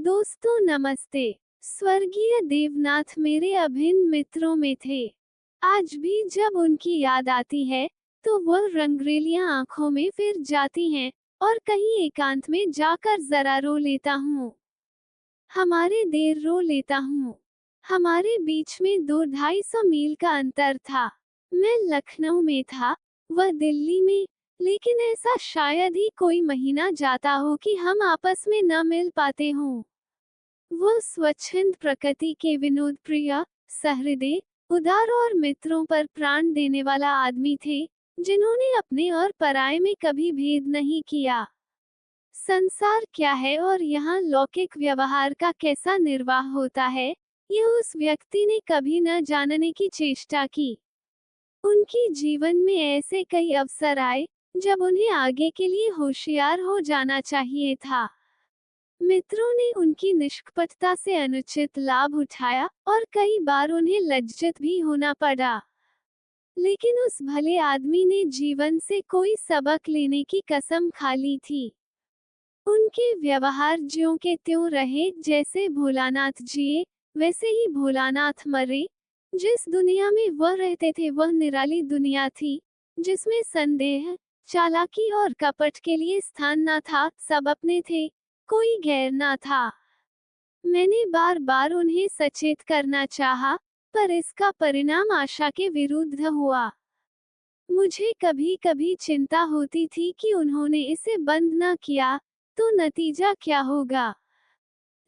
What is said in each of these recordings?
दोस्तों नमस्ते। स्वर्गीय देवनाथ मेरे अभिन्न मित्रों में थे। आज भी जब उनकी याद आती है तो वह रंगरेलियां आंखों में फिर जाती हैं और कहीं एकांत में जाकर जरा रो लेता हूँ। हमारे देर रो लेता हूँ। हमारे बीच में 200-250 मील का अंतर था। मैं लखनऊ में था, वह दिल्ली में, लेकिन ऐसा शायद ही कोई महीना जाता हो कि हम आपस में न मिल पाते हों। वो स्वच्छंद प्रकृति के विनोद प्रिय, सहृदय, उदार और मित्रों पर प्राण देने वाला आदमी थे, जिन्होंने अपने और पराये में कभी भेद नहीं किया। संसार क्या है और यहाँ लौकिक व्यवहार का कैसा निर्वाह होता है, यह उस व्यक्ति ने कभी न जानने की चेष्टा की। उनकी जीवन में ऐसे कई अवसर आए जब उन्हें आगे के लिए होशियार हो जाना चाहिए था। मित्रों ने उनकी निष्कपटता से अनुचित लाभ उठाया और कई बार उन्हें लज्जित भी होना पड़ा। लेकिन उस भले आदमी ने जीवन से कोई सबक लेने की कसम खा ली थी। उनके व्यवहार ज्यों के त्यों रहे, जैसे भोलानाथ जिए वैसे ही भोलानाथ मरे। जिस दुनिया में वह रहते थे वह निराली दुनिया थी, जिसमें संदेह, चालाकी और कपट के लिए स्थान न था। सब अपने थे, कोई गैर ना था। मैंने बार बार उन्हें सचेत करना चाहा, पर इसका परिणाम आशा के विरुद्ध हुआ। मुझे कभी कभी चिंता होती थी कि उन्होंने इसे बंद न किया तो नतीजा क्या होगा।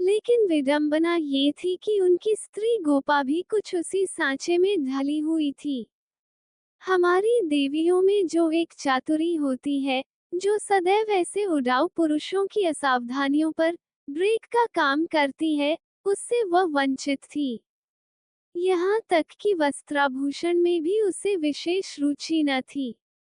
लेकिन विडंबना ये थी कि उनकी स्त्री गोपा भी कुछ उसी सांचे में ढली हुई थी। हमारी देवियों में जो एक चातुरी होती है, जो सदैव ऐसे उड़ाऊ पुरुषों की असावधानियों पर ब्रेक का काम करती है, उससे वह वंचित थी। यहाँ तक कि वस्त्राभूषण में भी उसे विशेष रुचि न थी।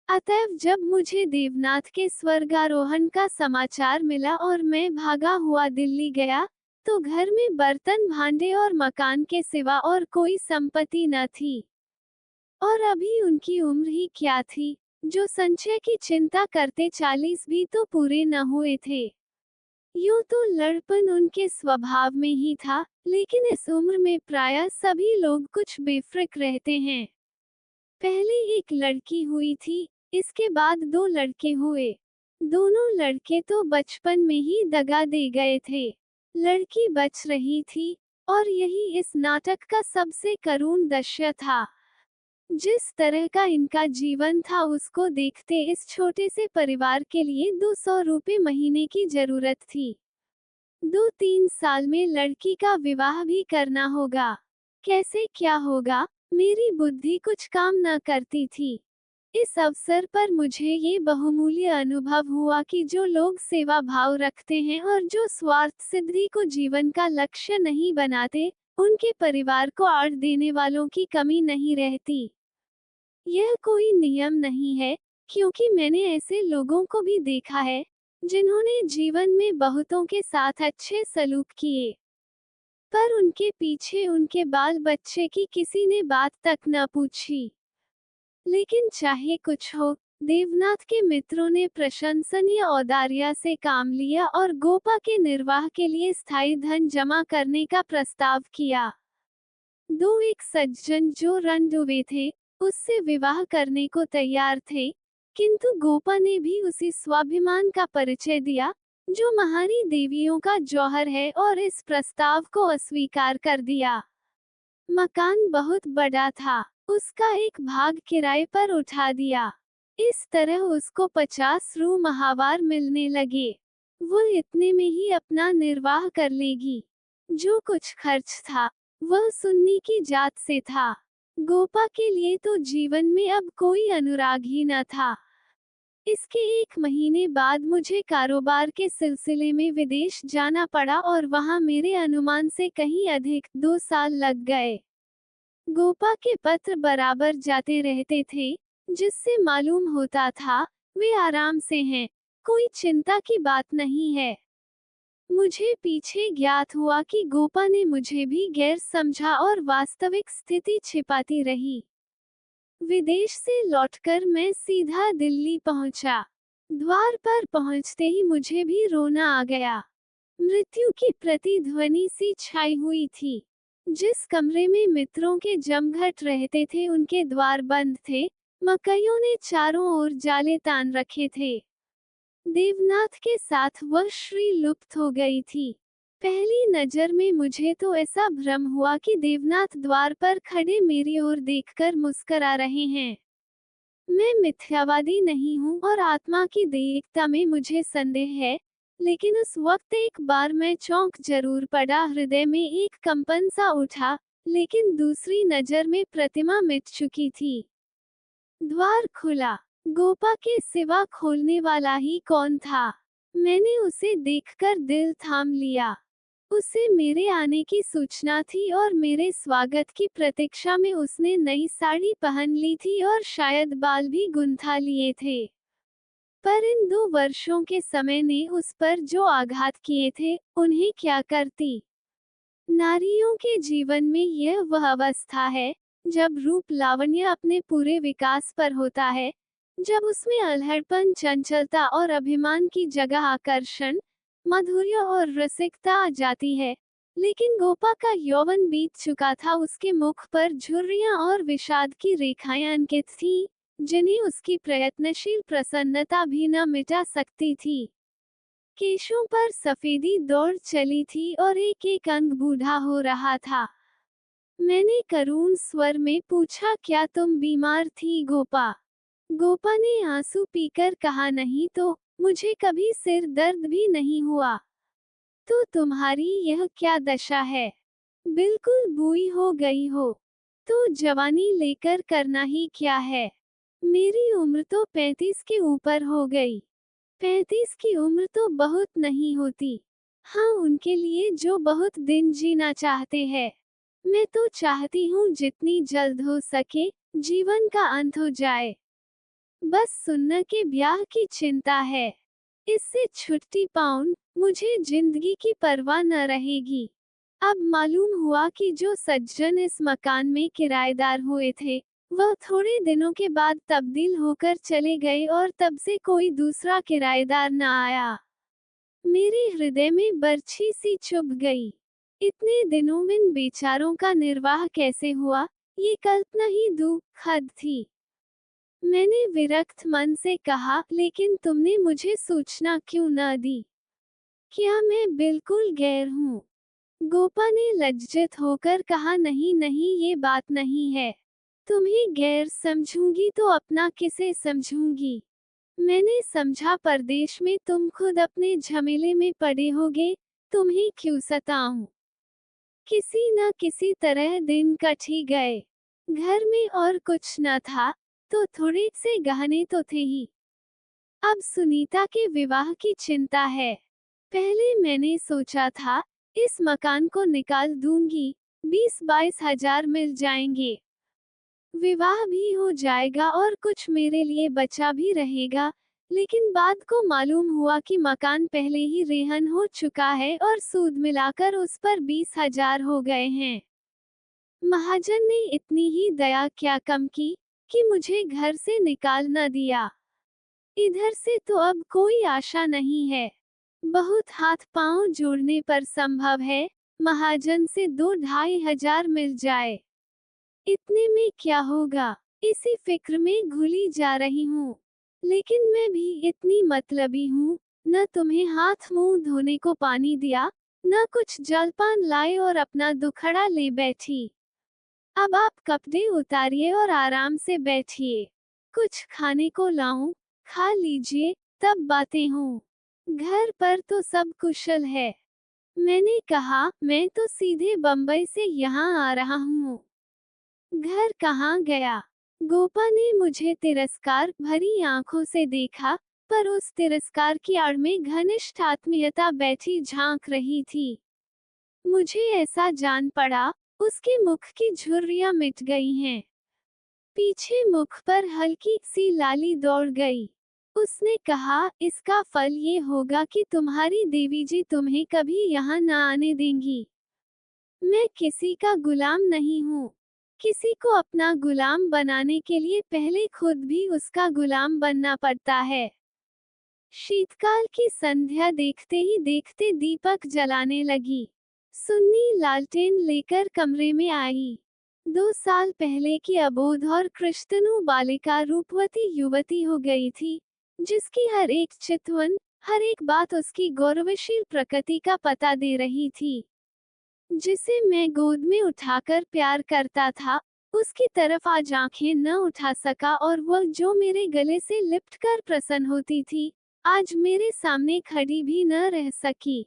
अतएव जब मुझे देवनाथ के स्वर्गारोहण का समाचार मिला और मैं भागा हुआ दिल्ली गया, तो घर में बर्तन भांडे और मकान के सिवा और कोई संपत्ति न थी। और अभी उनकी उम्र ही क्या थी, जो संचय की चिंता करते 40 भी तो पूरे न हुए थे। यूं तो लड़पन उनके स्वभाव में ही था, लेकिन इस उम्र में प्रायः सभी लोग कुछ बेफ्रिक रहते हैं। पहले एक लड़की हुई थी, इसके बाद 2 लड़के हुए। दोनों लड़के तो बचपन में ही दगा दे गए थे। लड़की बच रही थी, और यही इस नाटक का सबसे करुण दृश्य था। जिस तरह का इनका जीवन था उसको देखते इस छोटे से परिवार के लिए 200 रुपये महीने की जरूरत थी। 2-3 साल में लड़की का विवाह भी करना होगा। कैसे क्या होगा, मेरी बुद्धि कुछ काम न करती थी। इस अवसर पर मुझे ये बहुमूल्य अनुभव हुआ कि जो लोग सेवा भाव रखते हैं और जो स्वार्थ सिद्धि को जीवन का लक्ष्य नहीं बनाते, उनके परिवार को आड़ देने वालों की कमी नहीं रहती। यह कोई नियम नहीं है, क्योंकि मैंने ऐसे लोगों को भी देखा है, जिन्होंने जीवन में बहुतों के साथ अच्छे सलूक किए, पर उनके पीछे उनके बाल बच्चे की किसी ने बात तक न पूछी। लेकिन चाहे कुछ हो, देवनाथ के मित्रों ने प्रशंसनीय औदार्य से काम लिया और गोपा के निर्वाह के लिए स्थायी धन जमा करने का प्रस्ताव किया। एक सज्जन जो रणडुबे थे, उससे विवाह करने को तैयार थे, किंतु गोपा ने भी उसी स्वाभिमान का परिचय दिया, जो महारी देवियों का जौहर है, और इस प्रस्ताव को अस्वीकार कर दिया। मकान बहुत बड़ा था, उसका एक भाग किराए पर उठा दिया। इस तरह उसको 50 रू माहवार मिलने लगे। वो इतने में ही अपना निर्वाह कर लेगी। जो कुछ खर्च था, वह सुन्नी की जात से था। गोपा के लिए तो जीवन में अब कोई अनुराग ही न था। इसके 1 महीने बाद मुझे कारोबार के सिलसिले में विदेश जाना पड़ा और वहां मेरे अनुमान से कहीं अधिक 2 साल लग गए। गोपा के पत्र बराबर जाते रहते थे, जिससे मालूम होता था, वे आराम से हैं, कोई चिंता की बात नहीं है। मुझे पीछे ज्ञात हुआ कि गोपा ने मुझे भी गैर समझा और वास्तविक स्थिति छिपाती रही। विदेश से लौटकर मैं सीधा दिल्ली पहुंचा। द्वार पर पहुंचते ही मुझे भी रोना आ गया। मृत्यु की प्रतिध्वनि सी छाई हुई थी। जिस कमरे में मित्रों के जमघट रहते थे उनके द्वार बंद थे, मकइयों ने चारों ओर जाले तान रखे थे। देवनाथ के साथ वह श्री लुप्त हो गई थी। पहली नजर में मुझे तो ऐसा भ्रम हुआ कि देवनाथ द्वार पर खड़े मेरी ओर देखकर मुस्कुरा रहे हैं। मैं मिथ्यावादी नहीं हूँ और आत्मा की देयता में मुझे संदेह है, लेकिन उस वक्त एक बार मैं चौंक जरूर पड़ा। हृदय में एक कंपन सा उठा, लेकिन दूसरी नजर में प्रतिमा मिट चुकी थी। द्वार खुला। गोपा के सिवा खोलने वाला ही कौन था? मैंने उसे देखकर दिल थाम लिया। उसे मेरे आने की सूचना थी और मेरे स्वागत की प्रतीक्षा में उसने नई साड़ी पहन ली थी और शायद बाल भी गुंथा लिए थे। पर इन 2 वर्षों के समय ने उस पर जो आघात किए थे, उन्हें क्या करती? नारियों के जीवन में यह वह अवस्था है जब रूप लावण्य अपने पूरे विकास पर होता है, जब उसमें अल्हड़पन, चंचलता और अभिमान की जगह आकर्षण, माधुर्य और रसिकता आ जाती है। लेकिन गोपा का यौवन बीत चुका था। उसके मुख पर झुर्रियां और विषाद की रेखाएं अंकित थीं, जिन्हें उसकी प्रयत्नशील प्रसन्नता भी न मिटा सकती थी। केशों पर सफेदी दौड़ चली थी और एक एक अंग बूढ़ा हो रहा था। मैंने करुण स्वर में पूछा, क्या तुम बीमार थी गोपा? गोपा ने आंसू पीकर कहा, नहीं तो, मुझे कभी सिर दर्द भी नहीं हुआ। तो तुम्हारी यह क्या दशा है? बिल्कुल बूढ़ी हो गई हो। तो जवानी लेकर करना ही क्या है? मेरी उम्र तो 35 के ऊपर हो गई। 35 की उम्र तो बहुत नहीं होती। हाँ, उनके लिए जो बहुत दिन जीना चाहते हैं। मैं तो चाहती हूँ जितनी जल्द हो सके, जीवन का अंत हो जाए। बस सुन्ना के ब्याह की चिंता है। इससे छुट्टी पाऊं, मुझे जिंदगी की परवाह न रहेगी। अब मालूम हुआ कि जो सज्जन इस मकान में किराएदार हुए थे, वह थोड़े दिनों के बाद तब्दील होकर चले गए और तब से कोई दूसरा किराएदार न आया। मेरे हृदय में बरछी सी चुभ गई। इतने दिनों में इन बेचारों का निर्वाह कैसे हुआ, ये कल्पना ही दुखद थी। मैंने विरक्त मन से कहा, लेकिन तुमने मुझे सूचना क्यों न दी? क्या मैं बिल्कुल गैर हूँ? गोपा ने लज्जित होकर कहा, नहीं नहीं, ये बात नहीं है। तुम्हें गैर समझूंगी तो अपना किसे समझूंगी? मैंने समझा परदेश में तुम खुद अपने झमेले में पड़े होगे, तुम्हें क्यों सताऊं? किसी न किसी तरह दिन कट ही गए। घर में और कुछ न था, तो थोड़े से गहने तो थे ही। अब सुनीता के विवाह की चिंता है। पहले मैंने सोचा था, इस मकान को निकाल दूंगी, 20-22 हजार मिल जाएंगे। विवाह भी हो जाएगा और कुछ मेरे लिए बचा भी रहेगा। लेकिन बाद को मालूम हुआ कि मकान पहले ही रेहन हो चुका है और सूद मिलाकर उस पर 20 हजार हो गए हैं। महाजन ने इतनी ही दया क्या कम की, कि मुझे घर से निकाल न दिया। इधर से तो अब कोई आशा नहीं है। बहुत हाथ पांव जोड़ने पर संभव है, महाजन से 2-2.5 हजार मिल जाए। इतने में क्या होगा, इसी फिक्र में घुली जा रही हूँ। लेकिन मैं भी इतनी मतलबी हूँ, न तुम्हें हाथ मुंह धोने को पानी दिया, न कुछ जलपान लाए और अपना दुखड़ा ले बैठी। अब आप कपड़े उतारिए और आराम से बैठिए। कुछ खाने को लाऊं, खा लीजिए, तब बातें हों। घर पर तो सब कुशल है। मैंने कहा, मैं तो सीधे बंबई से यहाँ आ रहा हूँ। घर कहाँ गया? गोपा ने मुझे तिरस्कार भरी आंखों से देखा, पर उस तिरस्कार की आड़ में घनिष्ठ आत्मीयता बैठी झांक रही थी। मुझे ऐसा जान पड़ा, उसके मुख की झुर्रियां मिट गई हैं। पीछे मुख पर हल्की सी लाली दौड़ गई। उसने कहा, इसका फल ये होगा कि तुम्हारी देवी जी तुम्हें कभी यहाँ न आने देंगी। मैं किसी का गुलाम नहीं हूँ। किसी को अपना गुलाम बनाने के लिए पहले खुद भी उसका गुलाम बनना पड़ता है। शीतकाल की संध्या देखते ही देखते दीपक जलाने लगी। सुन्नी लालटेन लेकर कमरे में आई। 2 साल पहले की अबोध और कृष्णनु बालिका रूपवती युवती हो गई थी, जिसकी हर एक चितवन, हर एक बात उसकी गौरवशील प्रकृति का पता दे रही थी। जिसे मैं गोद में उठाकर प्यार करता था, उसकी तरफ आज आंखें न उठा सका, और वह जो मेरे गले से लिपटकर प्रसन्न होती थी, आज मेरे सामने खड़ी भी न रह सकी।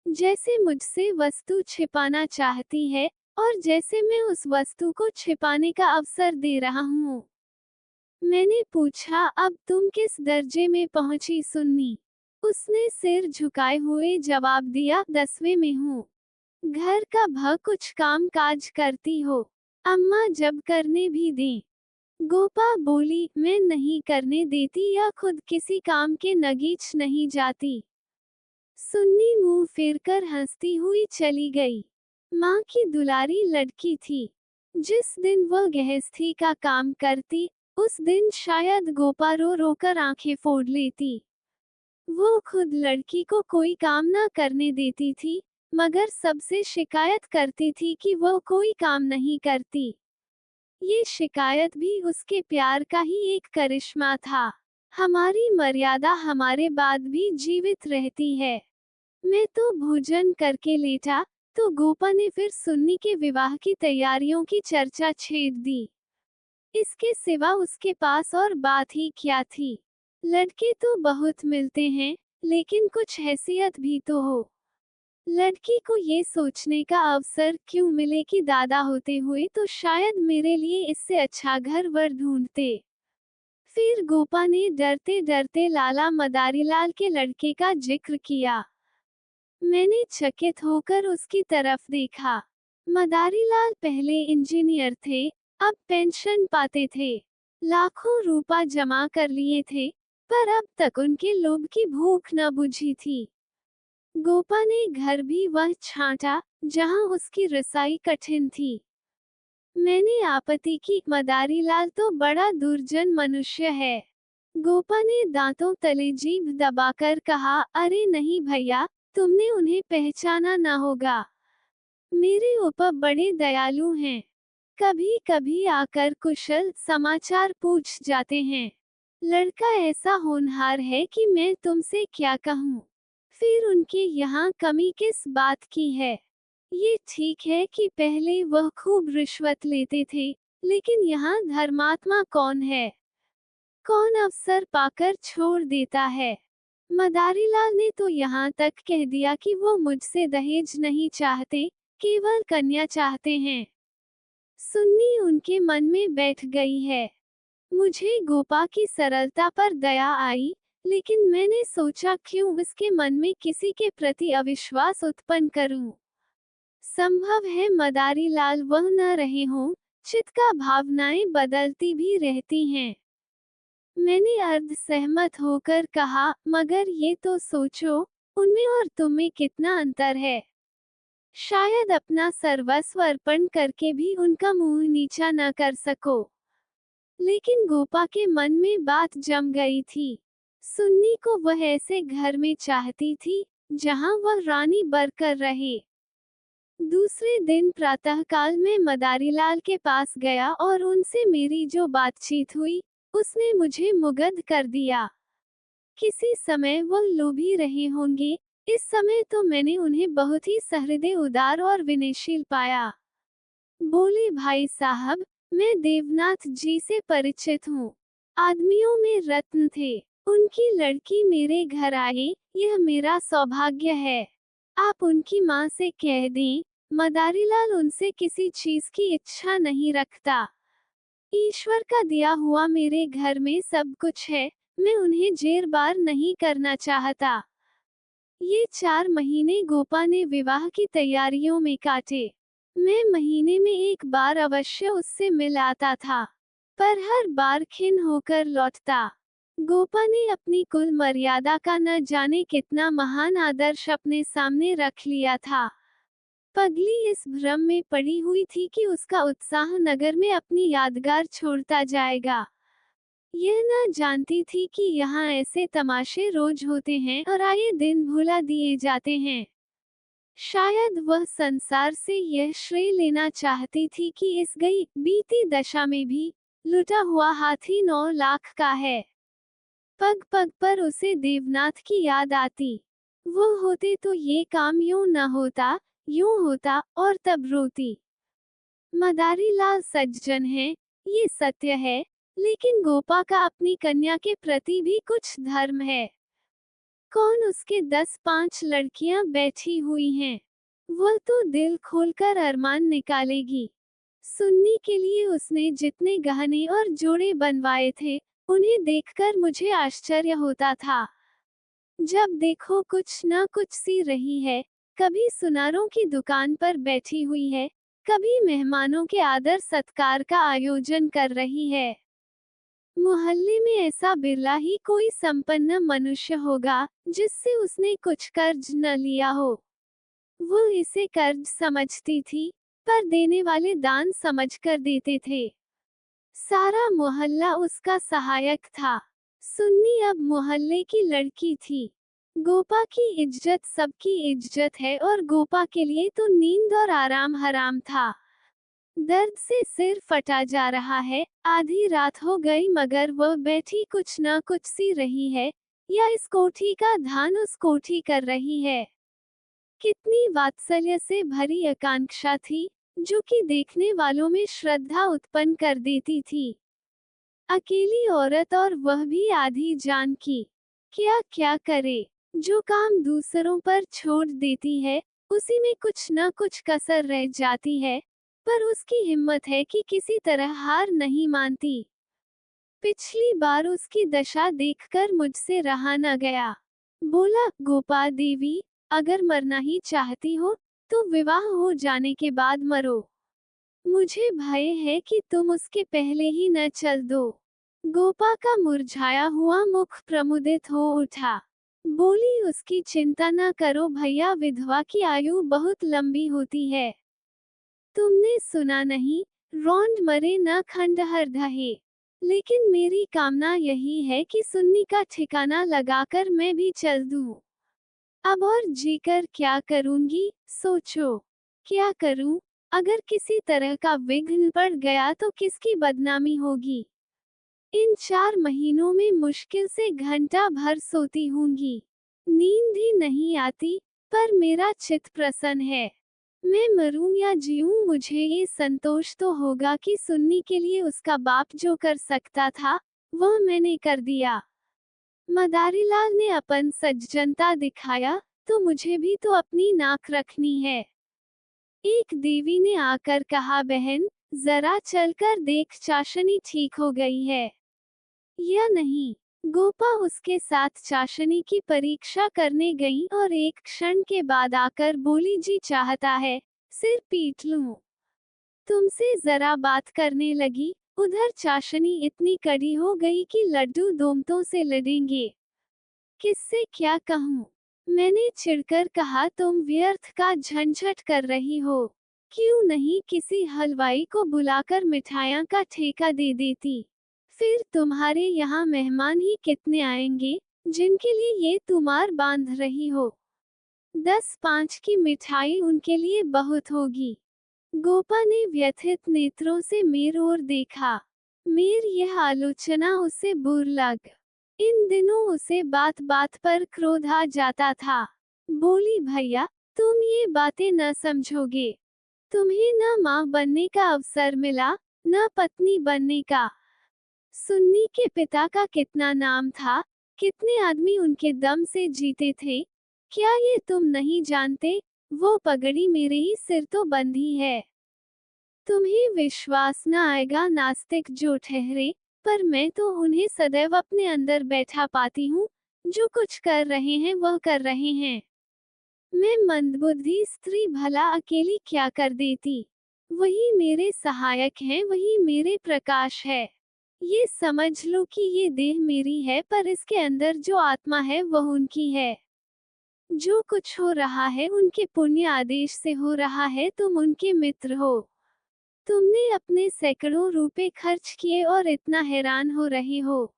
जैसे मुझसे वस्तु छिपाना चाहती है, और जैसे मैं उस वस्तु को छिपाने का अवसर दे रहा हूँ। मैंने पूछा, अब तुम किस दर्जे में पहुंची सुन्नी? उसने सिर झुकाए हुए जवाब दिया, 10वें में हूँ। घर का कुछ काम काज करती हो? अम्मा जब करने भी दें। गोपा बोली, मैं नहीं करने देती या खुद किसी काम के नगीच नहीं जाती। सुन्नी मुंह फेरकर हंसती हुई चली गई। माँ की दुलारी लड़की थी। जिस दिन वह गृहस्थी का काम करती, उस दिन शायद गोपा रो रोकर आंखें फोड़ लेती। वो खुद लड़की को कोई काम ना करने देती थी, मगर सबसे शिकायत करती थी कि वो कोई काम नहीं करती। ये शिकायत भी उसके प्यार का ही एक करिश्मा था। हमारी मर्यादा हमारे बाद भी जीवित रहती है। मैं तो भोजन करके लेटा, तो गोपा ने फिर सुन्नी के विवाह की तैयारियों की चर्चा छेड़ दी। इसके सिवा उसके पास और बात ही क्या थी? लड़के तो बहुत मिलते हैं, लेकिन कुछ हैसियत भी तो हो। लड़की को ये सोचने का अवसर क्यों मिले कि दादा होते हुए तो शायद मेरे लिए इससे अच्छा घर वर ढूंढते। फिर गोपा ने डरते डरते लाला मदारीलाल के लड़के का जिक्र किया। मैंने चकित होकर उसकी तरफ देखा। मदारीलाल पहले इंजीनियर थे, अब पेंशन पाते थे। लाखों रुपया जमा कर लिए थे, पर अब तक उनके लोभ की भूख न बुझी थी। गोपा ने घर भी वह छांटा, जहां उसकी रसाई कठिन थी। मैंने आपत्ति की, मदारीलाल तो बड़ा दुर्जन मनुष्य है। गोपा ने दांतों तले जीभ दबाकर कहा, अरे नहीं भैया, तुमने उन्हें पहचाना ना होगा। मेरे ऊपर बड़े दयालु हैं। कभी कभी आकर कुशल समाचार पूछ जाते हैं। लड़का ऐसा होनहार है कि मैं तुमसे क्या कहूँ। फिर उनके यहाँ कमी किस बात की है? ये ठीक है कि पहले वह खूब रिश्वत लेते थे, लेकिन यहाँ धर्मात्मा कौन है? कौन अवसर पाकर छोड़ देता है? मदारीलाल ने तो यहाँ तक कह दिया कि वो मुझसे दहेज नहीं चाहते, केवल कन्या चाहते हैं। सुन्नी उनके मन में बैठ गई है। मुझे गोपा की सरलता पर दया आई, लेकिन मैंने सोचा क्यों इसके मन में किसी के प्रति अविश्वास उत्पन्न करूं। संभव है मदारीलाल वह न रहे हों, चित्त का भावनाएं बदलती भी रहती हैं। मैंने अर्ध सहमत होकर कहा, मगर ये तो सोचो, उनमें और तुम्हें कितना अंतर है। शायद अपना सर्वस्व अर्पण करके भी उनका मुंह नीचा न कर सको। लेकिन गोपा के मन में बात जम गई थी। सुन्नी को वह ऐसे घर में चाहती थी, जहां वह रानी बनकर रहे। दूसरे दिन प्रातःकाल में मदारीलाल के पास गया और उनसे मेरी जो बातचीत हुई, उसने मुझे मुग्ध कर दिया। किसी समय वह लोभी रहे होंगे, इस समय तो मैंने उन्हें बहुत ही सहृदय, उदार और विनयशील पाया। बोले, भाई साहब, मैं देवनाथ जी से परिचित हूँ। आदमियों में रत्न थे। उनकी लड़की मेरे घर आई, यह मेरा सौभाग्य है। आप उनकी माँ से कह दें, मदारीलाल उनसे किसी चीज की इच्छा नहीं रखता। ईश्वर का दिया हुआ मेरे घर में सब कुछ है, मैं उन्हें जेर बार नहीं करना चाहता। ये 4 महीने गोपा ने विवाह की तैयारियों में काटे। मैं महीने में एक बार अवश्य उससे मिल आता था, पर हर बार खिन्न होकर लौटता। गोपा ने अपनी कुल मर्यादा का न जाने कितना महान आदर्श अपने सामने रख लिया था। पगली इस भ्रम में पड़ी हुई थी कि उसका उत्साह नगर में अपनी यादगार छोड़ता जाएगा। यह न जानती थी कि यहाँ ऐसे तमाशे रोज होते हैं और आए दिन भुला दिए जाते हैं। शायद वह संसार से यह श्रेय लेना चाहती थी कि इस गई बीती दशा में भी लुटा हुआ हाथी 9 लाख का है। पग पग पर उसे देवनाथ की याद आती। वो होते तो ये काम यूं न होता, यूं होता, और तब रोती। मदारी लाल सज्जन है, ये सत्य है, लेकिन गोपा का अपनी कन्या के प्रति भी कुछ धर्म है। कौन उसके 10-5 लड़कियां बैठी हुई हैं। वह तो दिल खोलकर अरमान निकालेगी। सुन्नी के लिए उसने जितने गहने और जोड़े बनवाए थे, उन्हें देखकर मुझे आश्चर्य होता था। जब देखो कुछ ना कुछ सी रही है, कभी सुनारों की दुकान पर बैठी हुई है, कभी मेहमानों के आदर सत्कार का आयोजन कर रही है। मोहल्ले में ऐसा बिरला ही कोई संपन्न मनुष्य होगा, जिससे उसने कुछ कर्ज न लिया हो। वो इसे कर्ज समझती थी, पर देने वाले दान समझकर देते थे। सारा मोहल्ला उसका सहायक था। सुन्नी अब मोहल्ले की लड़की थी। गोपा की इज्जत सबकी इज्जत है और गोपा के लिए तो नींद और आराम हराम था। दर्द से सिर फटा जा रहा है, आधी रात हो गई मगर वह बैठी कुछ न कुछ सी रही है, या इस कोठी का ध्यान उस कोठी कर रही है। कितनी वात्सल्य से भरी आकांक्षा थी, जो कि देखने वालों में श्रद्धा उत्पन्न कर देती थी। अकेली औरत और वह भी आधी जान की। क्या क्या करे, जो काम दूसरों पर छोड़ देती है, उसी में कुछ न कुछ कसर रह जाती है, पर उसकी हिम्मत है कि किसी तरह हार नहीं मानती। पिछली बार उसकी दशा देखकर मुझसे रहा न गया। बोला, गोपा देवी, अगर मरना ही चाहती हो, तो विवाह हो जाने के बाद मरो। मुझे भय है कि तुम उसके पहले ही न चल दो। गोपा का मुरझाया हुआ मुख प्रमुदित हो उठा। बोली, उसकी चिंता न करो भैया, विधवा की आयु बहुत लंबी होती है। तुमने सुना नहीं, रौंद मरे न खंडहर ढहे। लेकिन मेरी कामना यही है कि सुन्नी का ठिकाना लगाकर मैं भी चल दूं। अब और जीकर क्या करूंगी, सोचो। क्या करूं? अगर किसी तरह का विघ्न पड़ गया तो किसकी बदनामी होगी। इन 4 महीनों में मुश्किल से घंटा भर सोती हूंगी। नींद ही नहीं आती, पर मेरा चित्त प्रसन्न है। मैं मरूं या जीऊं, मुझे ये संतोष तो होगा कि सुन्नी के लिए उसका बाप जो कर सकता था, वह मैंने कर दिया। मदारीलाल ने अपन सज्जनता दिखाया, तो मुझे भी तो अपनी नाक रखनी है। एक देवी ने आकर कहा, बहन, जरा चलकर देख चाशनी ठीक हो गई है या नहीं। गोपा उसके साथ चाशनी की परीक्षा करने गई और एक क्षण के बाद आकर बोली, जी चाहता है सिर पीट लूं। तुमसे जरा बात करने लगी, उधर चाशनी इतनी कड़ी हो गई कि लड्डू दोमतों से लड़ेंगे। किससे क्या कहूँ? मैंने चिढ़कर कहा, तुम व्यर्थ का झंझट कर रही हो। क्यों नहीं किसी हलवाई को बुलाकर मिठाइयाँ का ठेका दे देती। फिर तुम्हारे यहाँ मेहमान ही कितने आएंगे, जिनके लिए ये तुमार बांध रही हो। 10-5 की मिठाई उनके लिए बहुत होगी। गोपा ने व्यथित नेत्रों से मेर ओर देखा। मेर यह आलोचना उसे बुर लग। इन दिनों उसे बात बात पर क्रोध आ जाता था। बोली, भैया, तुम ये बातें न समझोगे। तुम्हें न माँ बनने का अवसर मिला, न पत्नी बनने का। सुन्नी के पिता का कितना नाम था, कितने आदमी उनके दम से जीते थे, क्या ये तुम नहीं जानते? वो पगड़ी मेरे ही सिर तो बंधी है। तुम्हें विश्वास न आएगा, नास्तिक जो ठहरे, पर मैं तो उन्हें सदैव अपने अंदर बैठा पाती हूँ। जो कुछ कर रहे हैं वह कर रहे हैं। मैं मंदबुद्धि स्त्री भला अकेली क्या कर देती। वही मेरे सहायक हैं, वही मेरे प्रकाश है। ये समझ लो कि ये देह मेरी है, पर इसके अंदर जो आत्मा है वह उनकी है। जो कुछ हो रहा है उनके पुण्य आदेश से हो रहा है, तुम उनके मित्र हो। तुमने अपने सैकड़ों रुपए खर्च किए और इतना हैरान हो रहे हो।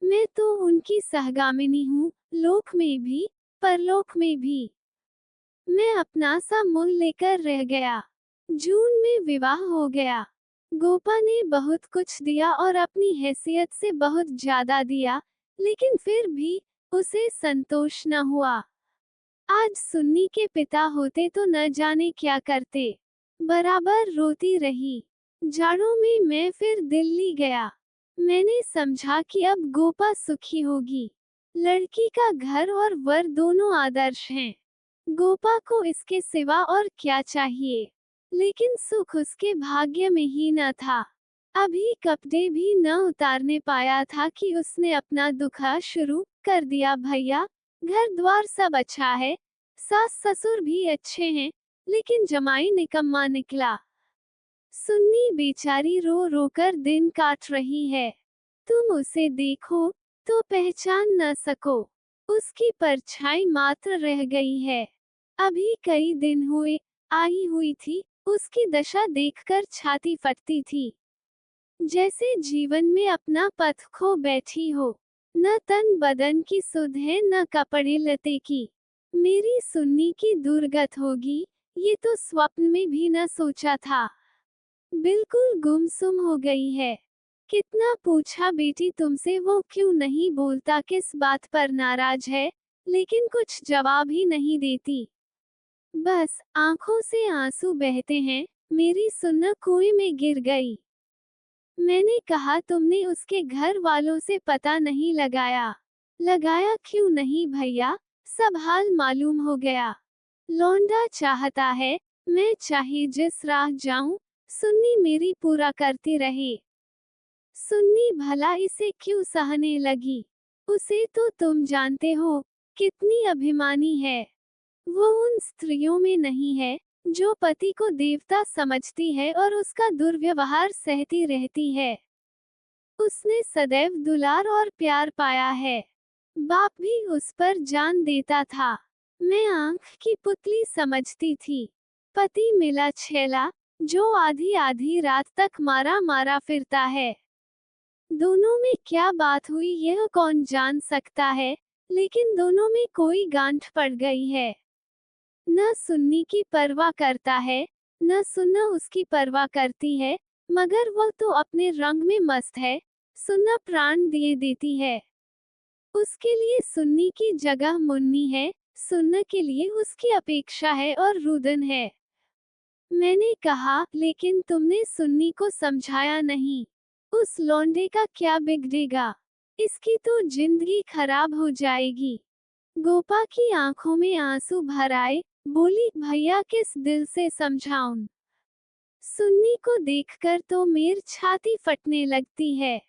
मैं तो उनकी सहगामिनी हूँ, लोक में भी, परलोक में भी। मैं अपना सा मूल लेकर रह गया। जून में विवाह हो गया। गोपा ने बहुत कुछ दिया और अपनी हैसियत से बहुत ज्यादा दिया, लेकिन फिर भी उसे संतोष न हुआ। आज सुन्नी के पिता होते तो न जाने क्या करते। बराबर रोती रही। जाड़ों में मैं फिर दिल्ली गया। मैंने समझा कि अब गोपा सुखी होगी। लड़की का घर और वर दोनों आदर्श हैं। गोपा को इसके सिवा और क्या चाहिए? लेकिन सुख उसके भाग्य में ही न था। अभी कपड़े भी न उतारने पाया था कि उसने अपना दुखा शुरू कर दिया। भैया, घर द्वार सब अच्छा है, सास ससुर भी अच्छे हैं, लेकिन जमाई निकम्मा निकला। सुन्नी बेचारी रो रो कर दिन काट रही है। तुम उसे देखो तो पहचान न सको। उसकी परछाई मात्र रह गई है। अभी कई दिन हुए आई हुई थी, उसकी दशा देखकर छाती फटती थी। जैसे जीवन में अपना पथ खो बैठी हो। न तन बदन की सुध है न कपड़े लते की। मेरी सुन्नी की दुर्गत होगी, ये तो स्वप्न में भी न सोचा था। बिल्कुल गुमसुम हो गई है। कितना पूछा बेटी तुमसे, वो क्यों नहीं बोलता, किस बात पर नाराज है, लेकिन कुछ जवाब ही नहीं देती। बस आंखों से आंसू बहते हैं। मेरी सुन्ना कुएं में गिर गई। मैंने कहा तुमने उसके घर वालों से पता नहीं लगाया? लगाया क्यों नहीं भैया, सब हाल मालूम हो गया। लौंडा चाहता है, मैं चाहे जिस राह जाऊं, सुन्नी मेरी पूरा करती रहे। सुन्नी भला इसे क्यों सहने लगी? उसे तो तुम जानते हो, कितनी अभिमानी है। वो उन स्त्रियों में नहीं है, जो पति को देवता समझती है और उसका दुर्व्यवहार सहती रहती है। उसने सदैव दुलार और प्यार पाया है। बाप भी उस पर जान देता था। मैं आंख की पुतली समझती थी। पति मिला छेला, जो आधी आधी रात तक मारा मारा फिरता है। दोनों में क्या बात हुई यह कौन जान सकता है, लेकिन दोनों में कोई गांठ पड़ गई है। न सुन्नी की परवाह करता है, न सुन्ना उसकी परवाह करती है, मगर वह तो अपने रंग में मस्त है। सुन्ना प्राण दिए देती है। उसके लिए सुन्नी की जगह मुन्नी है, सुन्ना के लिए उसकी अपेक्षा है और रुदन है। मैंने कहा, लेकिन तुमने सुन्नी को समझाया नहीं। उस लौंडे का क्या बिगड़ेगा? इसकी तो जिंदगी खराब हो जाएगी। गोपा की आंखों में आंसू भर आए, बोली भैया किस दिल से समझाऊं? सुन्नी को देखकर तो मेरी छाती फटने लगती है।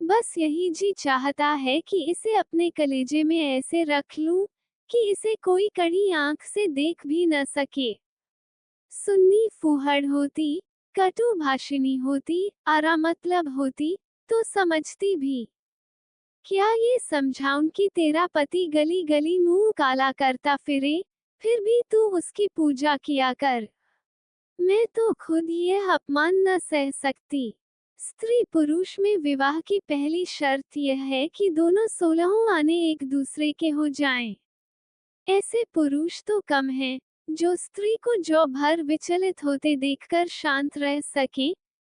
बस यही जी चाहता है कि इसे अपने कलेजे में ऐसे रख लूं, कि इसे कोई कड़ी आंख से देख भी न सके। सुन्नी फूहड़ होती, कटु भाषिणी होती, आरा मतलब होती, तो समझती भी। क्या ये समझाऊं कि तेरा पति गली गली मुंह काला करता फिरे, फिर भी तू उसकी पूजा किया कर। मैं तो खुद ये अपमान न सह सकती। स्त्री पुरुष में विवाह की पहली शर्त यह है कि दोनों 16 आने एक दूसरे के हो जाएं। ऐसे पुरुष तो कम हैं, जो स्त्री को जो भर विचलित होते देखकर शांत रह सके,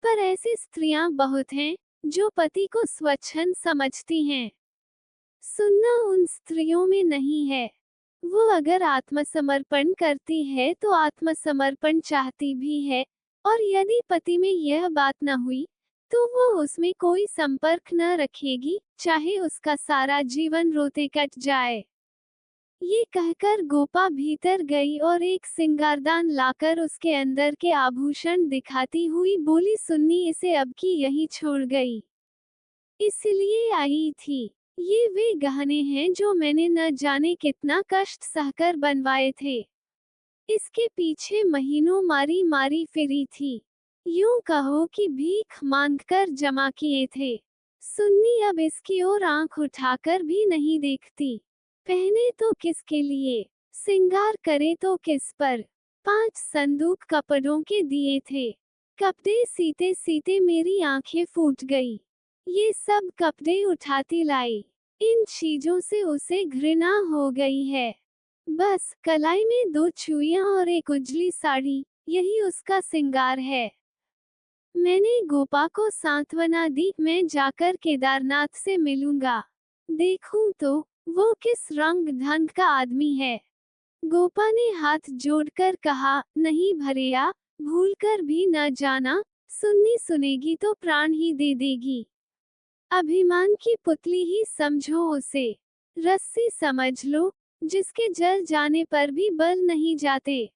पर ऐसी स्त्रियां बहुत हैं, जो पति को स्वच्छंद समझती हैं। सुन्ना उन स्त्रियों में नहीं है। वो अगर आत्मसमर्पण करती है तो आत्मसमर्पण चाहती भी है, और यदि पति में यह बात न हुई, तो वो उसमें कोई संपर्क न रखेगी, चाहे उसका सारा जीवन रोते कट जाए। ये कहकर गोपा भीतर गई और एक सिंगारदान लाकर उसके अंदर के आभूषण दिखाती हुई बोली, सुन्नी इसे अब की यहीं छोड़ गई। इसलिए आई थी। ये वे गहने हैं जो मैंने न जाने कितना कष्ट सहकर बनवाए थे। इसके पीछे महीनों मारी मारी फिरी थी। यूं कहो कि भीख मांगकर जमा किए थे। सुन्नी अब इसकी ओर आंख उठाकर भी नहीं देखती। पहने तो किसके लिए, सिंगार करे तो किस पर। 5 संदूक कपड़ों के दिए थे। कपड़े सीते सीते मेरी आंखें फूट गई। ये सब कपड़े उठाती लाई। इन चीजों से उसे घृणा हो गई है। बस कलाई में 2 चूड़ियां और एक उजली साड़ी, यही उसका सिंगार है। मैंने गोपा को सांत्वना दी, मैं जाकर केदारनाथ से मिलूंगा। देखूं तो वो किस रंग ढंग का आदमी है। गोपा ने हाथ जोड़कर कहा, नहीं भैया, भूलकर भी न जाना, सुननी सुनेगी तो प्राण ही दे देगी। अभिमान की पुतली ही समझो उसे। रस्सी समझ लो, जिसके जल जाने पर भी बल नहीं जाते।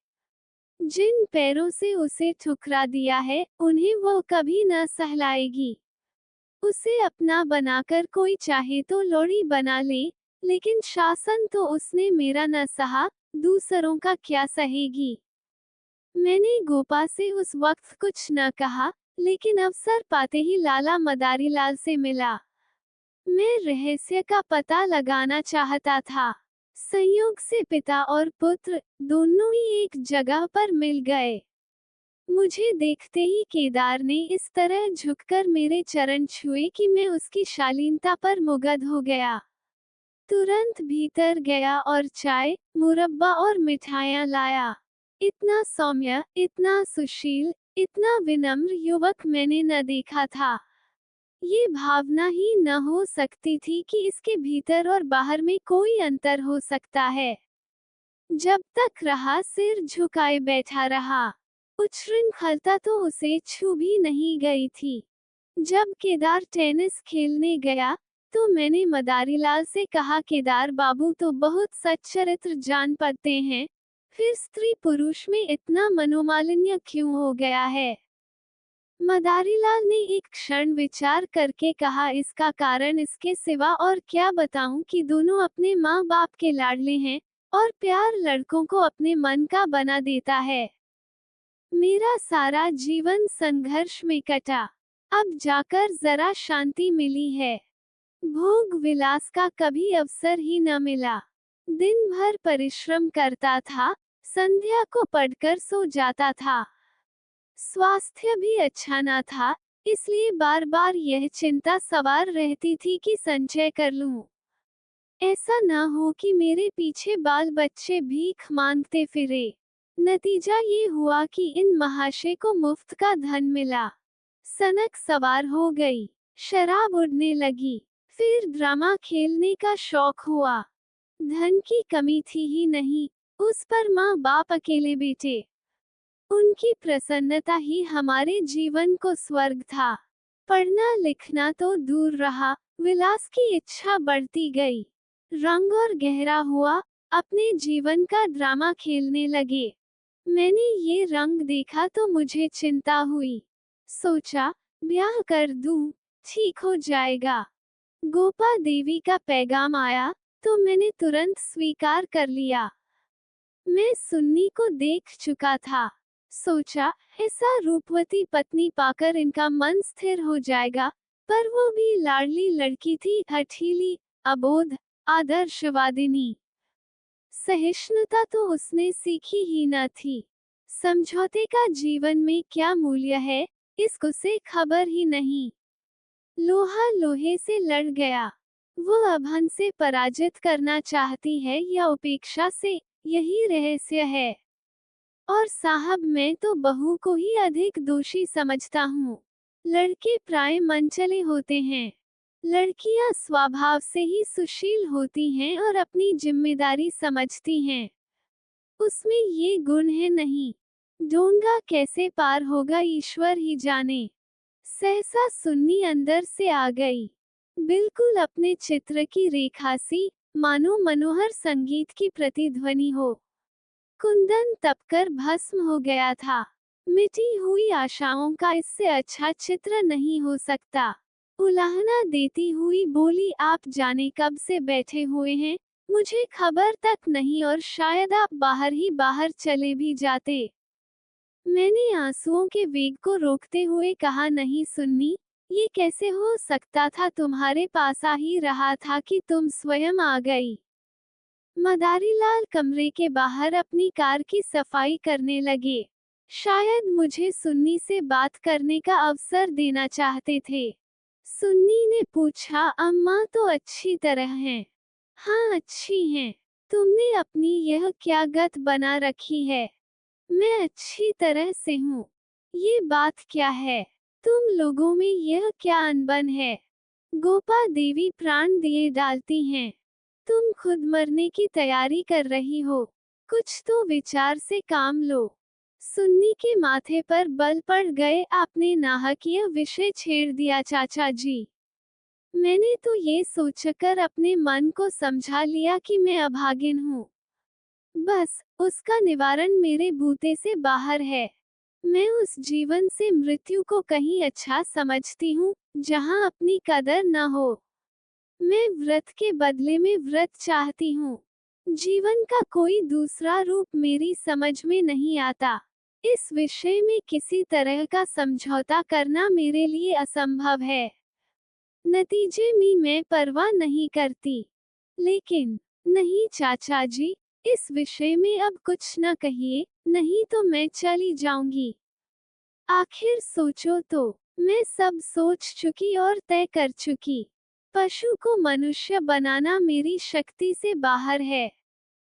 जिन पैरों से उसे ठुकरा दिया है, उन्हें वो कभी न सहलाएगी। उसे अपना बनाकर कोई चाहे तो लोरी बना ले, लेकिन शासन तो उसने मेरा न सहा, दूसरों का क्या सहेगी। मैंने गोपा से उस वक्त कुछ न कहा, लेकिन अवसर पाते ही लाला मदारीलाल से मिला। मैं रहस्य का पता लगाना चाहता था। संयोग से पिता और पुत्र दोनों ही एक जगह पर मिल गए। मुझे देखते ही केदार ने इस तरह झुककर मेरे चरण छुए कि मैं उसकी शालीनता पर मुग्ध हो गया। तुरंत भीतर गया और चाय, मुरब्बा और मिठाइयाँ लाया। इतना सौम्य, इतना सुशील, इतना विनम्र युवक मैंने न देखा था। ये भावना ही न हो सकती थी कि इसके भीतर और बाहर में कोई अंतर हो सकता है। जब तक रहा सिर झुकाए बैठा रहा। उच्छृंखलता तो उसे छू भी नहीं गई थी। जब केदार टेनिस खेलने गया, तो मैंने मदारीलाल से कहा, केदार बाबू तो बहुत सच्चरित्र जान पड़ते हैं, फिर स्त्री पुरुष में इतना मनोमालिन्य क्यों हो गया है। मदारीलाल ने एक क्षण विचार करके कहा, इसका कारण इसके सिवा और क्या बताऊं कि दोनों अपने माँ बाप के लाडले हैं, और प्यार लड़कों को अपने मन का बना देता है। मेरा सारा जीवन संघर्ष में कटा, अब जाकर जरा शांति मिली है। भोग विलास का कभी अवसर ही न मिला। दिन भर परिश्रम करता था, संध्या को पढ़कर सो जाता था। स्वास्थ्य भी अच्छा न था, इसलिए बार बार यह चिंता सवार रहती थी कि संचय कर लूं। ऐसा न हो कि मेरे पीछे बाल बच्चे भीख मांगते फिरे। नतीजा ये हुआ कि इन महाशय को मुफ्त का धन मिला। सनक सवार हो गई, शराब उड़ने लगी, फिर ड्रामा खेलने का शौक हुआ। धन की कमी थी ही नहीं, उस पर माँ बाप अकेले बेटे। उनकी प्रसन्नता ही हमारे जीवन को स्वर्ग था। पढ़ना लिखना तो दूर रहा, विलास की इच्छा बढ़ती गई। रंग और गहरा हुआ, अपने जीवन का ड्रामा खेलने लगे। मैंने ये रंग देखा तो मुझे चिंता हुई। सोचा, ब्याह कर दूं, ठीक हो जाएगा। गोपा देवी का पैगाम आया, तो मैंने तुरंत स्वीकार कर लिया। मैं सुन्नी को देख चुका था। सोचा, ऐसा रूपवती पत्नी पाकर इनका मन स्थिर हो जाएगा, पर वो भी लाडली लड़की थी, हठीली, अबोध, आदर्शवादिनी। सहिष्णुता तो उसने सीखी ही न थी। समझौते का जीवन में क्या मूल्य है, इसको से खबर ही नहीं। लोहा लोहे से लड़ गया। वो अभन से पराजित करना चाहती है या उपेक्षा से, यही रहस्य है। और साहब, मैं तो बहू को ही अधिक दोषी समझता हूँ। लड़के प्राय मनचले होते हैं, लड़कियां स्वभाव से ही सुशील होती हैं और अपनी जिम्मेदारी समझती हैं। उसमें ये गुण है नहीं। डोंगा कैसे पार होगा ईश्वर ही जाने। सहसा सुन्नी अंदर से आ गई, बिल्कुल अपने चित्र की रेखा सी, मानो मनोहर संगीत की प्रतिध्वनि हो। कुंदन तपकर भस्म हो गया था। मिटी हुई आशाओं का इससे अच्छा चित्र नहीं हो सकता। उलाहना देती हुई बोली, आप जाने कब से बैठे हुए हैं, मुझे खबर तक नहीं, और शायद आप बाहर ही बाहर चले भी जाते। मैंने आंसुओं के वेग को रोकते हुए कहा, नहीं सुन्नी, ये कैसे हो सकता था, तुम्हारे पास आ ही रहा था कि तुम स्वयं आ गई। मदारीलाल कमरे के बाहर अपनी कार की सफाई करने लगे। शायद मुझे सुन्नी से बात करने का अवसर देना चाहते थे। सुन्नी ने पूछा, अम्मा तो अच्छी तरह हैं। हाँ, अच्छी हैं। तुमने अपनी यह क्या गत बना रखी है? मैं अच्छी तरह से हूँ। ये बात क्या है? तुम लोगों में यह क्या अनबन है? गोपा देवी प्राण दिए डालती हैं। तुम खुद मरने की तैयारी कर रही हो। कुछ तो विचार से काम लो। सुन्नी के माथे पर बल पड़ गए, आपने नाहक यह विषय छेड़ दिया चाचा जी। मैंने तो ये सोचकर अपने मन को समझा लिया कि मैं अभागिन हूँ। बस, उसका निवारण मेरे बूते से बाहर है। मैं उस जीवन से मृत्यु को कहीं अच्छा समझती हूँ, जहाँ अपनी कदर न हो। मैं व्रत के बदले में व्रत चाहती हूँ। जीवन का कोई दूसरा रूप मेरी समझ में नहीं आता। इस विषय में किसी तरह का समझौता करना मेरे लिए असंभव है। नतीजे में मैं परवाह नहीं करती। लेकिन, नहीं चाचा जी, इस विषय में अब कुछ न कहिए, नहीं तो मैं चली जाऊंगी। आखिर सोचो तो, मैं सब सोच चुकी और तय कर चुकी। पशु को मनुष्य बनाना मेरी शक्ति से बाहर है।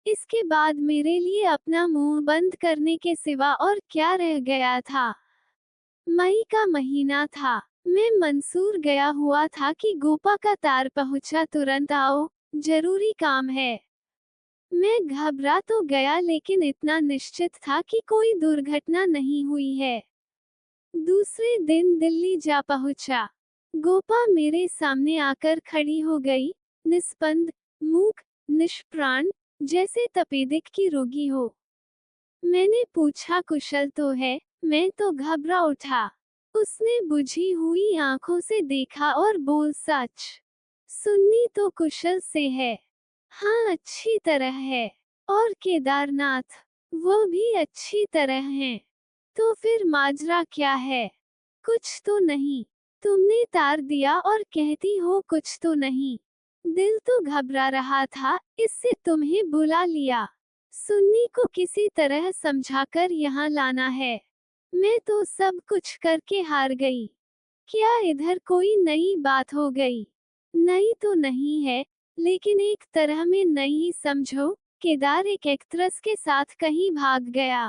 इसके बाद मेरे लिए अपना मुंह बंद करने के सिवा और क्या रह गया था? मई का महीना था। मैं मंसूर गया हुआ था कि गोपा का तार पहुंचा, तुरंत आओ, जरूरी काम है। मैं घबरा तो गया, लेकिन इतना निश्चित था कि कोई दुर्घटना नहीं हुई है। दूसरे दिन दिल्ली जा पहुंचा। गोपा मेरे सामने आकर खड़ी हो गई, निस्पंद, मूक, निष्प्राण, जैसे तपेदिक की रोगी हो। मैंने पूछा, कुशल तो है? मैं तो घबरा उठा। उसने बुझी हुई आंखों से देखा और बोल, सच? सुन्नी तो कुशल से है। हाँ, अच्छी तरह है। और केदारनाथ? वो भी अच्छी तरह हैं। तो फिर माजरा क्या है? कुछ तो नहीं। तुमने तार दिया और कहती हो कुछ तो नहीं। दिल तो घबरा रहा था, इससे तुम्हें बुला लिया। सुन्नी को किसी तरह समझाकर यहाँ लाना है। मैं तो सब कुछ करके हार गई। क्या इधर कोई नई बात हो गई? नई तो नहीं है, लेकिन एक तरह में नई ही समझो। केदार एक एक्ट्रेस के साथ कहीं भाग गया।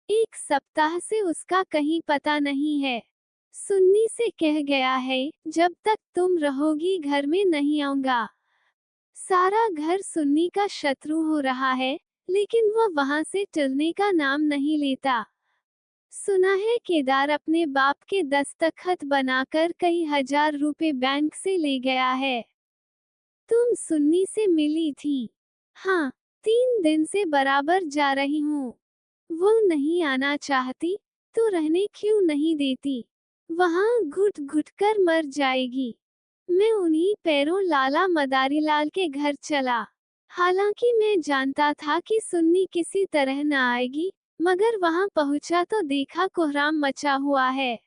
1 सप्ताह से उसका कहीं पता नहीं है। सुन्नी से कह गया है, जब तक तुम रहोगी घर में नहीं आऊंगा। सारा घर सुन्नी का शत्रु हो रहा है, लेकिन वह वहां से टलने का नाम नहीं लेता। सुना है केदार अपने बाप के दस्तखत बनाकर कई हजार रुपए बैंक से ले गया है। तुम सुन्नी से मिली थी? हाँ, 3 दिन से बराबर जा रही हूँ। वो नहीं आना चाहती, तो रहने क्यों नहीं देती? वहां घुट घुट कर मर जाएगी। मैं उन्हीं पैरों लाला मदारीलाल के घर चला। हालांकि मैं जानता था कि सुन्नी किसी तरह न आएगी, मगर वहां पहुंचा तो देखा कोहराम मचा हुआ है।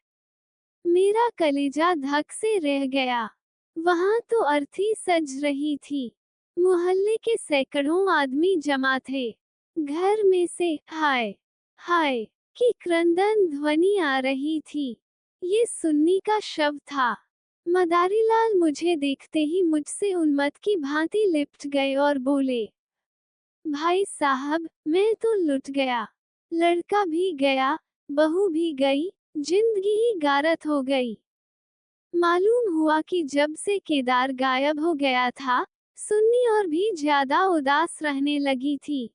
मेरा कलेजा धक से रह गया। वहां तो अर्थी सज रही थी। मोहल्ले के सैकड़ों आदमी जमा थे। घर में से हाय हाय की क्रंदन ध्वनि आ रही थी। ये सुन्नी का शव था। मदारीलाल मुझे देखते ही मुझसे उन्मत्त की भांति लिपट गए और बोले, भाई साहब, मैं तो लुट गया। लड़का भी गया, बहू भी गई, जिंदगी ही गारत हो गई। मालूम हुआ कि जब से केदार गायब हो गया था, सुन्नी और भी ज्यादा उदास रहने लगी थी।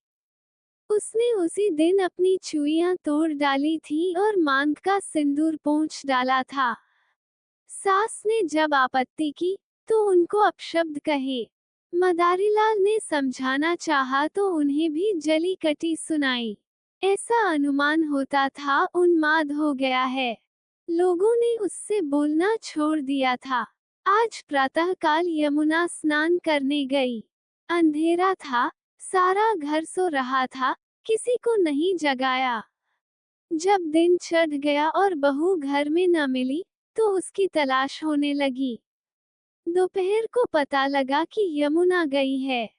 उसने उसी दिन अपनी चुइयां तोड़ डाली थी और मांग का सिंदूर पोंछ डाला था। सास ने जब आपत्ति की, तो उनको अपशब्द कहे। मदारीलाल ने समझाना चाहा तो उन्हें भी जली कटी सुनाई। ऐसा अनुमान होता था उन्माद हो गया है। लोगों ने उससे बोलना छोड़ दिया था। आज प्रातःकाल यमुना स्नान करने गई। अंधेरा था, सारा घर सो रहा था, किसी को नहीं जगाया। जब दिन चढ़ गया और बहू घर में न मिली, तो उसकी तलाश होने लगी। दोपहर को पता लगा कि यमुना गई है।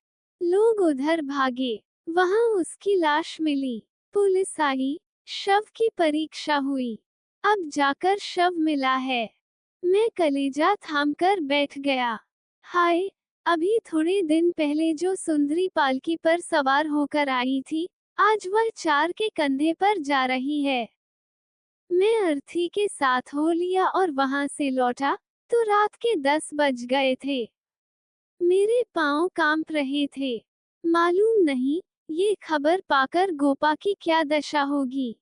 लोग उधर भागे। वहां उसकी लाश मिली। पुलिस आई, शव की परीक्षा हुई। अब जाकर शव मिला है। मैं कलेजा थामकर बैठ गया। हाय, अभी थोड़े दिन पहले जो सुंदरी पालकी पर सवार होकर आई थी, आज वह 4 के कंधे पर जा रही है। मैं अर्थी के साथ हो लिया और वहां से लौटा तो रात के 10 बज गए थे। मेरे पांव कांप रहे थे। मालूम नहीं, ये खबर पाकर गोपा की क्या दशा होगी।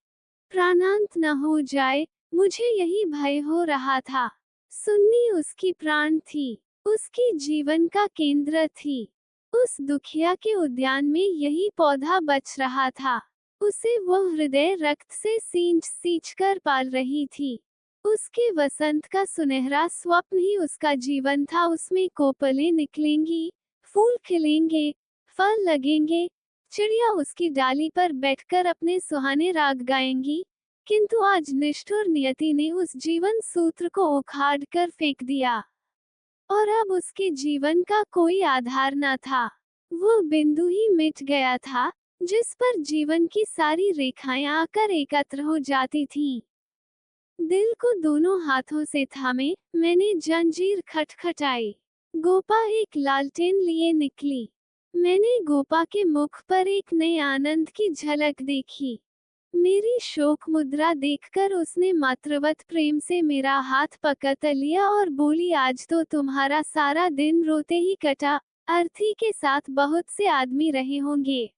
प्राणांत न हो जाए, मुझे यही भय हो रहा था। सुन्नी उसकी प्राण थी, उसकी जीवन का केंद्र थी। उस दुखिया के उद्यान में यही पौधा बच रहा था। उसे वो हृदय रक्त से सींच कर पाल रही थी। उसके वसंत का सुनहरा स्वप्न ही उसका जीवन था। उसमें कोपलें निकलेंगी, फूल खिलेंगे, फल लगेंगे, चिड़िया उसकी डाली पर बैठकर अपने सुहाने राग गाएंगी। किंतु आज निष्ठुर नियति ने उस जीवन सूत्र को उखाड़ कर फेंक दिया और अब उसके जीवन का कोई आधार न था। वो बिंदु ही मिट गया था जिस पर जीवन की सारी रेखाएं आकर एकत्र हो जाती थीं। दिल को दोनों हाथों से थामे मैंने जंजीर खटखटाई। गोपा एक लालटेन लिए निकली। मैंने गोपा के मुख पर एक नए आनंद की झलक देखी। मेरी शोक मुद्रा देखकर उसने मातृवत प्रेम से मेरा हाथ पकड़ लिया और बोली, आज तो तुम्हारा सारा दिन रोते ही कटा। अर्थी के साथ बहुत से आदमी रहे होंगे।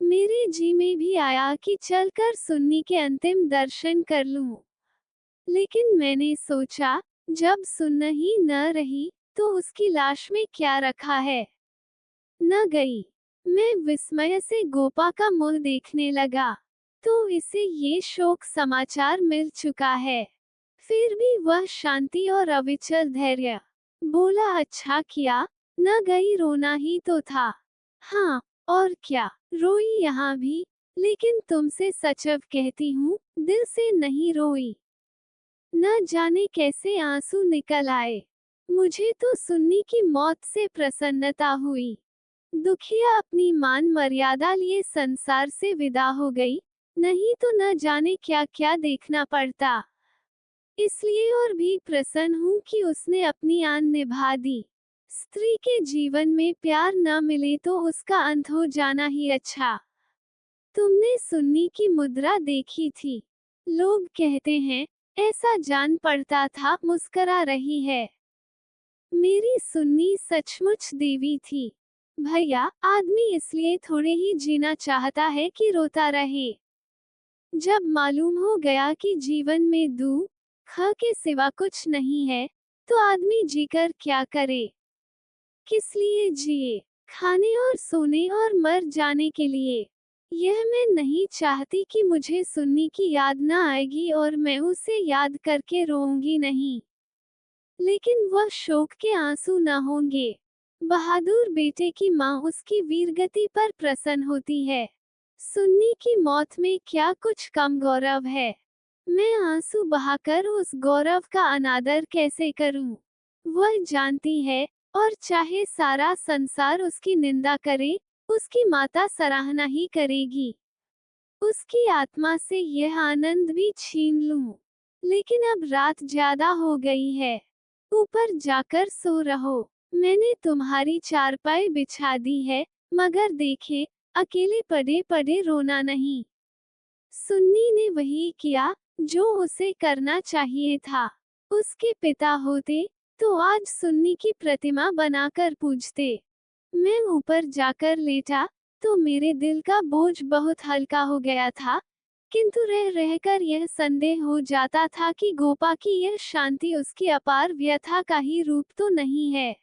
मेरे जी में भी आया कि चलकर सुन्नी के अंतिम दर्शन कर लूं। लेकिन मैंने सोचा, जब सुन्न ही न रही तो उसकी लाश में क्या रखा है। न गई। मैं विस्मय से गोपा का मुंह देखने लगा। तो इसे ये शोक समाचार मिल चुका है। फिर भी वह शांति और अविचल धैर्य। बोला, अच्छा किया, न गई, रोना ही तो था। हाँ, और क्या, रोई यहाँ भी, लेकिन तुमसे सचव कहती हूँ, दिल से नहीं रोई। न जाने कैसे आंसू निकल आए। मुझे तो सुन्नी की मौत से प्रसन्नता हुई। दुखिया अपनी मान मर्यादा लिए संसार से विदा हो गई, नहीं तो न जाने क्या क्या देखना पड़ता। इसलिए और भी प्रसन्न हूँ कि उसने अपनी आन निभा दी। स्त्री के जीवन में प्यार न मिले तो उसका अंत हो जाना ही अच्छा। तुमने सुन्नी की मुद्रा देखी थी। लोग कहते हैं, ऐसा जान पड़ता था मुस्करा रही है। मेरी सुन्नी सचमुच देवी थी। भैया, आदमी इसलिए थोड़े ही जीना चाहता है कि रोता रहे। जब मालूम हो गया कि जीवन में दुख के सिवा कुछ नहीं है, तो आदमी जीकर क्या करे। किस लिए जिए? खाने और सोने और मर जाने के लिए। यह मैं नहीं चाहती कि मुझे सुन्नी की याद न आएगी और मैं उसे याद करके रोऊंगी नहीं। लेकिन वह शोक के आंसू न होंगे। बहादुर बेटे की माँ उसकी वीरगति पर प्रसन्न होती है। सुन्नी की मौत में क्या कुछ कम गौरव है। मैं आंसू बहाकर उस गौरव का अनादर कैसे करूं? वह जानती है, और चाहे सारा संसार उसकी निंदा करे, उसकी माता सराहना ही करेगी। उसकी आत्मा से यह आनंद भी छीन लूं। लेकिन अब रात ज्यादा हो गई है। ऊपर जाकर सो रहो। मैंने तुम्हारी चारपाई बिछा दी है, मगर देखे, अकेले पड़े पड़े रोना नहीं। सुन्नी ने वही किया जो उसे करना चाहिए था। उसके पिता होते तो आज सुन्नी की प्रतिमा बनाकर पूजते। मैं ऊपर जाकर लेटा तो मेरे दिल का बोझ बहुत हल्का हो गया था, किंतु रह रहकर यह संदेह हो जाता था कि गोपा की यह शांति उसकी अपार व्यथा का ही रूप तो नहीं है।